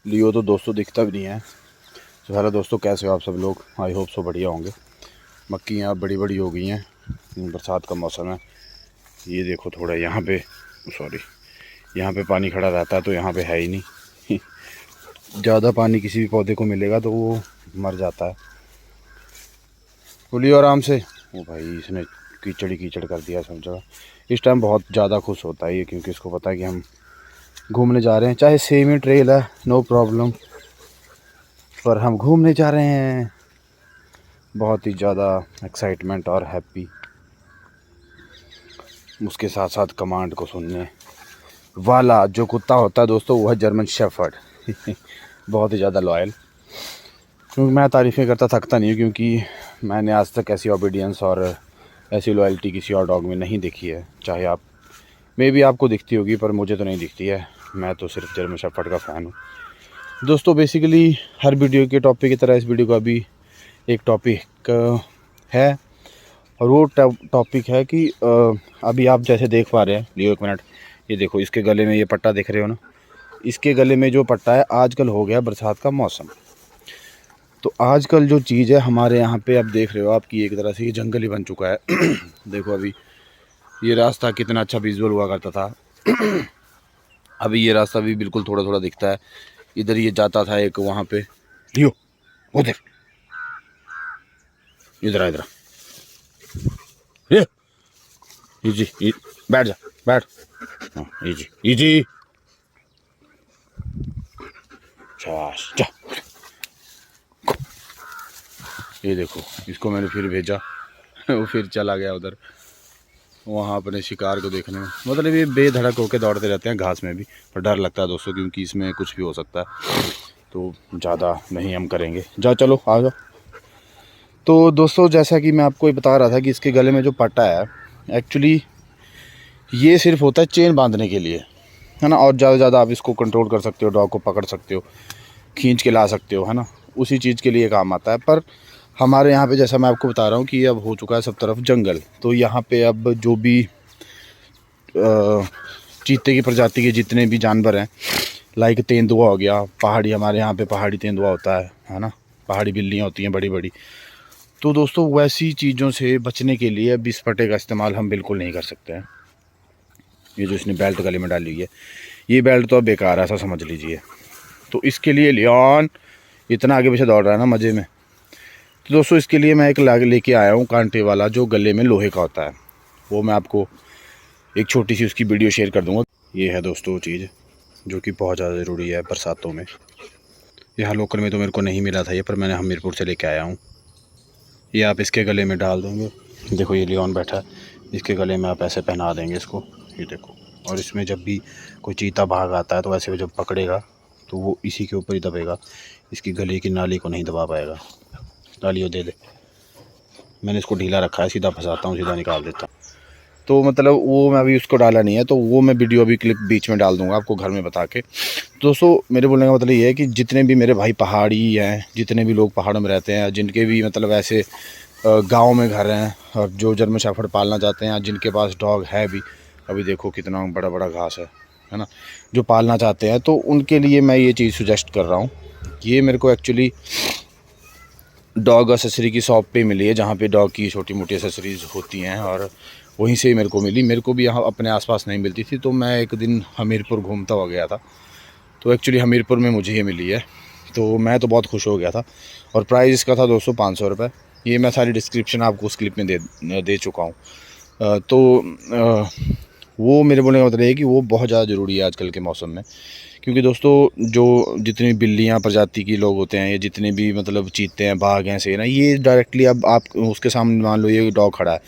लियो तो दोस्तों दिखता भी नहीं है। तो हेलो दोस्तों, कैसे हो आप सब लोग? आई होप सो बढ़िया होंगे। मक्खियाँ बड़ी बड़ी हो गई हैं, बरसात का मौसम है। ये देखो थोड़ा यहाँ पे, सॉरी, यहाँ पे पानी खड़ा रहता है तो यहाँ पे है ही नहीं। ज़्यादा पानी किसी भी पौधे को मिलेगा तो वो मर जाता है। बोलिए आराम से। वो भाई इसने कीचड़ ही कीचड़ कर दिया सब जगह। इस टाइम बहुत ज़्यादा खुश होता है ये, क्योंकि इसको पता है कि हम घूमने जा रहे हैं। चाहे सेम ही ट्रेल है, नो प्रॉब्लम, पर हम घूमने जा रहे हैं। बहुत ही ज़्यादा एक्साइटमेंट और हैप्पी, उसके साथ साथ कमांड को सुनने वाला जो कुत्ता होता है दोस्तों, वो है जर्मन शेफर्ड। बहुत ही ज़्यादा लॉयल। क्योंकि मैं तारीफ़ें करता थकता नहीं हूँ, क्योंकि मैंने आज तक ऐसी ओबीडियंस और ऐसी लॉयल्टी किसी और डॉग में नहीं देखी है। चाहे आप मे भी आपको दिखती होगी, पर मुझे तो नहीं दिखती है। मैं तो सिर्फ जर्मन शेफर्ड का फ़ैन हूँ दोस्तों। बेसिकली हर वीडियो के टॉपिक की तरह इस वीडियो का भी एक टॉपिक है, और वो टॉपिक है कि अभी आप जैसे देख पा रहे हैं, लियो एक मिनट, ये देखो इसके गले में ये पट्टा दिख रहे हो ना, इसके गले में जो पट्टा है, आजकल हो गया बरसात का मौसम, तो आजकल जो चीज़ है हमारे यहाँ पे, आप देख रहे हो आपकी एक तरह से ये जंगल ही बन चुका है। देखो अभी ये रास्ता कितना अच्छा विजुअल हुआ करता था। अभी ये रास्ता भी बिल्कुल थोड़ा थोड़ा दिखता है। इधर ये जाता था एक, वहाँ पे लियो उधर, इधर इधर इजी, बैठ जा, बैठ। हाँ, इजी इजी, शाबाश जा। ये देखो इसको मैंने फिर भेजा। वो फिर चला गया उधर, वहाँ अपने शिकार को देखने में। मतलब ये बेधड़क होकर दौड़ते रहते हैं घास में भी, पर डर लगता है दोस्तों, क्योंकि इसमें कुछ भी हो सकता है। तो ज़्यादा नहीं हम करेंगे, जाओ चलो आ जाओ। तो दोस्तों जैसा कि मैं आपको ये बता रहा था कि इसके गले में जो पट्टा है, एक्चुअली ये सिर्फ होता है चेन बांधने के लिए, है ना। और ज़्यादा से ज़्यादा आप इसको कंट्रोल कर सकते हो, डॉग को पकड़ सकते हो, खींच के ला सकते हो, है ना। उसी चीज़ के लिए काम आता है। पर हमारे यहाँ पे, जैसा मैं आपको बता रहा हूँ कि अब हो चुका है सब तरफ जंगल, तो यहाँ पे अब जो भी चीते की प्रजाति के जितने भी जानवर हैं, लाइक तेंदुआ हो गया, पहाड़ी, हमारे यहाँ पे पहाड़ी तेंदुआ होता है ना, पहाड़ी बिल्लियाँ होती हैं बड़ी बड़ी। तो दोस्तों वैसी चीज़ों से बचने के लिए अब इस पट्टे का इस्तेमाल हम बिल्कुल नहीं कर सकते हैं। ये जो इसने बेल्ट गले में डाली हुई है, ये बेल्ट तो अब बेकार है, ऐसा समझ लीजिए। तो इसके लिए लियोन इतना आगे पीछे दौड़ रहा है ना मज़े में। तो दोस्तों इसके लिए मैं एक लाग लेके आया हूँ कांटे वाला, जो गले में लोहे का होता है। वो मैं आपको एक छोटी सी उसकी वीडियो शेयर कर दूँगा। ये है दोस्तों वो चीज़ जो कि बहुत ज़्यादा ज़रूरी है बरसातों में। यहाँ लोकल में तो मेरे को नहीं मिला था ये, पर मैंने हमीरपुर से लेके आया हूँ। ये आप इसके गले में डाल देंगे। देखो ये लियोन बैठा है, इसके गले में आप ऐसे पहना देंगे इसको, ये देखो। और इसमें जब भी कोई चीता भाग आता है तो ऐसे जब पकड़ेगा तो वो इसी के ऊपर ही दबेगा, इसकी गले की नाली को नहीं दबा पाएगा। नालियों दे दे, मैंने इसको ढीला रखा है, सीधा फंसाता हूँ, सीधा निकाल देता हूँ। तो मतलब वो मैं अभी उसको डाला नहीं है, तो वो मैं वीडियो अभी क्लिप बीच में डाल दूँगा आपको घर में बता के। दोस्तों मेरे बोलने का मतलब ये है कि जितने भी मेरे भाई पहाड़ी हैं, जितने भी लोग पहाड़ों में रहते हैं, जिनके भी मतलब ऐसे गांव में घर हैं, और जो जर्मन शेफर्ड पालना चाहते हैं, जिनके पास डॉग है भी, अभी देखो कितना बड़ा बड़ा घास है ना, जो पालना चाहते हैं, तो उनके लिए मैं ये चीज़ सुजेस्ट कर रहा हूँ। ये मेरे को एक्चुअली डॉग एसेसरी की शॉप पे मिली है, जहाँ पे डॉग की छोटी मोटी एसेसरीज़ होती हैं, और वहीं से मेरे को मिली। मेरे को भी यहाँ अपने आसपास नहीं मिलती थी, तो मैं एक दिन हमीरपुर घूमता हुआ गया था, तो एक्चुअली हमीरपुर में मुझे ये मिली है। तो मैं तो बहुत खुश हो गया था, और प्राइस इसका था दोस्तों 500 रुपये। ये मैं सारी डिस्क्रिप्शन आपको उस क्लिप में दे चुका हूँ। तो वो मेरे बोलने का मतलब है कि वो बहुत ज़्यादा ज़रूरी है आजकल के मौसम में। क्योंकि दोस्तों जो जितनी बिल्लियाँ प्रजाति की लोग होते हैं, या जितने भी मतलब चीते हैं, बाघ हैं, शेर हैं, ये डायरेक्टली, अब आप उसके सामने मान लो ये डॉग खड़ा है,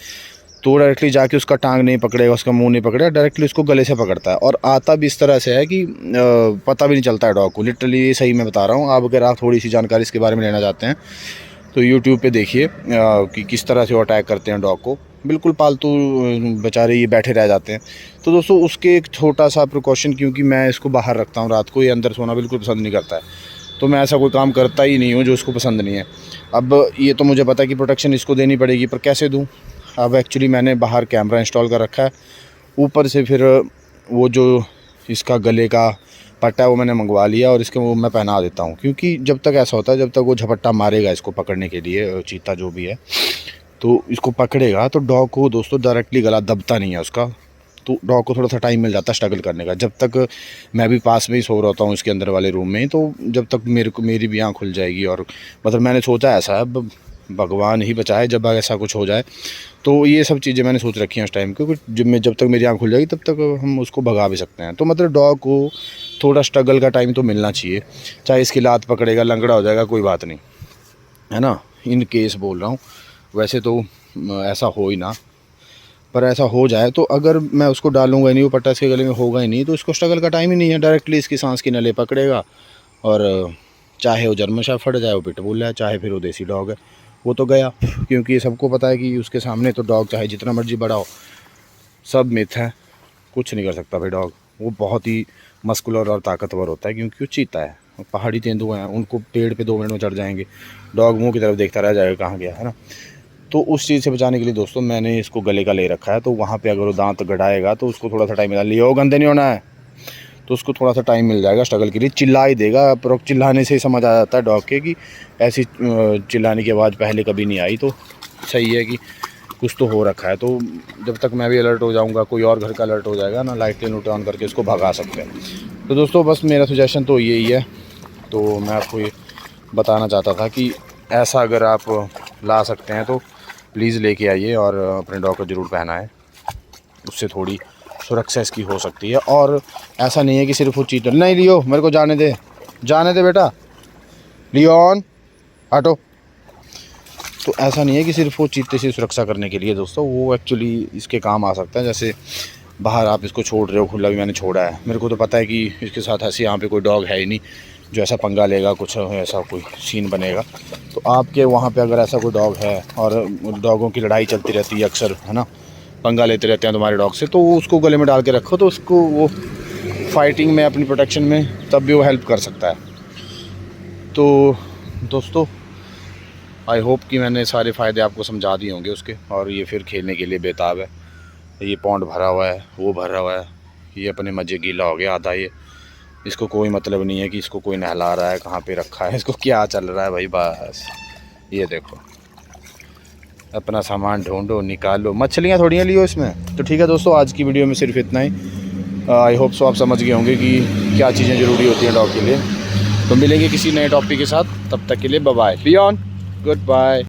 तो डायरेक्टली जाके उसका टांग नहीं पकड़ेगा, उसका मुंह नहीं पकड़ेगा, डायरेक्टली उसको गले से पकड़ता है। और आता भी इस तरह से है कि पता भी नहीं चलता है डॉग को। लिटरली सही मैं बता रहा हूँ। आप अगर आप थोड़ी सी जानकारी इसके बारे में लेना चाहते हैं तो यूट्यूब पे देखिए कि किस तरह से वो अटैक करते हैं डॉग को। बिल्कुल पालतू बेचारे ये बैठे रह जाते हैं। तो दोस्तों उसके एक छोटा सा प्रिकॉशन, क्योंकि मैं इसको बाहर रखता हूँ रात को, ये अंदर सोना बिल्कुल पसंद नहीं करता है, तो मैं ऐसा कोई काम करता ही नहीं हूँ जो उसको पसंद नहीं है। अब ये तो मुझे पता है कि प्रोटेक्शन इसको देनी पड़ेगी, पर कैसे दूँ। अब एक्चुअली मैंने बाहर कैमरा इंस्टॉल कर रखा है, ऊपर से फिर वो जो इसका गले का पट्टा वो मैंने मंगवा लिया और इसके वो मैं पहना देता हूँ, क्योंकि जब तक ऐसा होता है, जब तक वो झपट्टा मारेगा इसको पकड़ने के लिए, चीता जो भी है तो इसको पकड़ेगा, तो डॉग को दोस्तों डायरेक्टली गला दबता नहीं है उसका, तो डॉग को थोड़ा सा टाइम मिल जाता है स्ट्रगल करने का। जब तक मैं भी पास में ही सो रहता हूँ इसके अंदर वाले रूम में, तो जब तक मेरी भी आँख खुल जाएगी, और मतलब मैंने सोचा ऐसा है, भगवान ही बचाए जब ऐसा कुछ हो जाए, तो ये सब चीज़ें मैंने सोच रखी हैं उस टाइम, क्योंकि जब तक मेरी आँख खुल जाएगी तब तक हम उसको भगा भी सकते हैं। तो मतलब डॉग को थोड़ा स्ट्रगल का टाइम तो मिलना चाहिए, चाहे इसकी लात पकड़ेगा, लंगड़ा हो जाएगा, कोई बात नहीं है ना, इन केस बोल रहा हूँ। वैसे तो ऐसा हो ही ना, पर ऐसा हो जाए तो अगर मैं उसको डालूंगा ही नहीं, वो पट्टा इसके गले में होगा ही नहीं, तो इसको स्ट्रगल का टाइम ही नहीं है, डायरेक्टली इसकी सांस की नली पकड़ेगा, और चाहे वो जर्मन शेफर्ड, चाहे वो पिटबुल है, चाहे फिर वो देसी डॉग है, वो तो गया। क्योंकि ये सबको पता है कि उसके सामने तो डॉग चाहे जितना मर्जी बड़ा हो, सब मिथ है, कुछ नहीं कर सकता भाई डॉग। वो बहुत ही मस्कुलर और ताकतवर होता है, क्योंकि वो चीता है। पहाड़ी तेंदुए हैं, उनको पेड़ पे 2 मिनट में चढ़ जाएंगे, डॉग मुंह की तरफ देखता रह जाएगा कहाँ गया, है ना। तो उस चीज़ से बचाने के लिए दोस्तों मैंने इसको गले का ले रखा है, तो वहाँ पे अगर वो दांत गड़ाएगा तो उसको थोड़ा सा टाइम मिला, लियो गंदे नहीं होना है, तो उसको थोड़ा सा टाइम मिल जाएगा स्ट्रगल के लिए। चिल्ला ही देगा, पर चिल्लाने से ही समझ आ जाता है डॉग के कि ऐसी चिल्लाने की आवाज़ पहले कभी नहीं आई, तो सही है कि कुछ तो हो रखा है। तो जब तक मैं भी अलर्ट हो जाऊँगा, कोई और घर का अलर्ट हो जाएगा ना, लाइट लूट ऑन करके उसको भगा सकते हैं। तो दोस्तों बस मेरा सजेशन तो यही है, तो मैं आपको ये बताना चाहता था कि ऐसा अगर आप ला सकते हैं तो प्लीज़ लेके आइए, और अपने डॉग को ज़रूर पहनाएं, उससे थोड़ी सुरक्षा इसकी हो सकती है। और ऐसा नहीं है कि सिर्फ वो चीटर, नहीं लियो मेरे को जाने दे बेटा, लियोन हटो। तो ऐसा नहीं है कि सिर्फ वो चीते से सुरक्षा करने के लिए दोस्तों, वो एक्चुअली इसके काम आ सकता है। जैसे बाहर आप इसको छोड़ रहे हो खुला, भी मैंने छोड़ा है, मेरे को तो पता है कि इसके साथ ऐसे यहाँ पे कोई डॉग है ही नहीं जो ऐसा पंगा लेगा, कुछ ऐसा कोई सीन बनेगा। तो आपके वहाँ पे अगर ऐसा कोई डॉग है, और डॉगों की लड़ाई चलती रहती है अक्सर, है ना, पंगा लेते रहते हैं तुम्हारे डॉग से, तो उसको गले में डाल के रखो, तो उसको वो फाइटिंग में, अपनी प्रोटेक्शन में, तब भी वो हेल्प कर सकता है। तो दोस्तों आई होप कि मैंने सारे फ़ायदे आपको समझा दिए होंगे उसके, और ये फिर खेलने के लिए बेताब है। ये पौंड भरा हुआ है, वो भरा हुआ है, ये अपने मज़े गीला हो गया आधा, ये इसको कोई मतलब नहीं है कि इसको कोई नहला रहा है, कहाँ पे रखा है, इसको क्या चल रहा है भाई। बस ये देखो, अपना सामान ढूंढो, निकालो, मछलियाँ थोड़ियाँ लियो इसमें। तो ठीक है दोस्तों, आज की वीडियो में सिर्फ इतना ही। आई होप सो आप समझ गए होंगे कि क्या चीज़ें ज़रूरी होती हैं डॉग के लिए। तो मिलेंगे किसी नए टॉपिक के साथ, तब तक के लिए bye bye, beyond, good bye.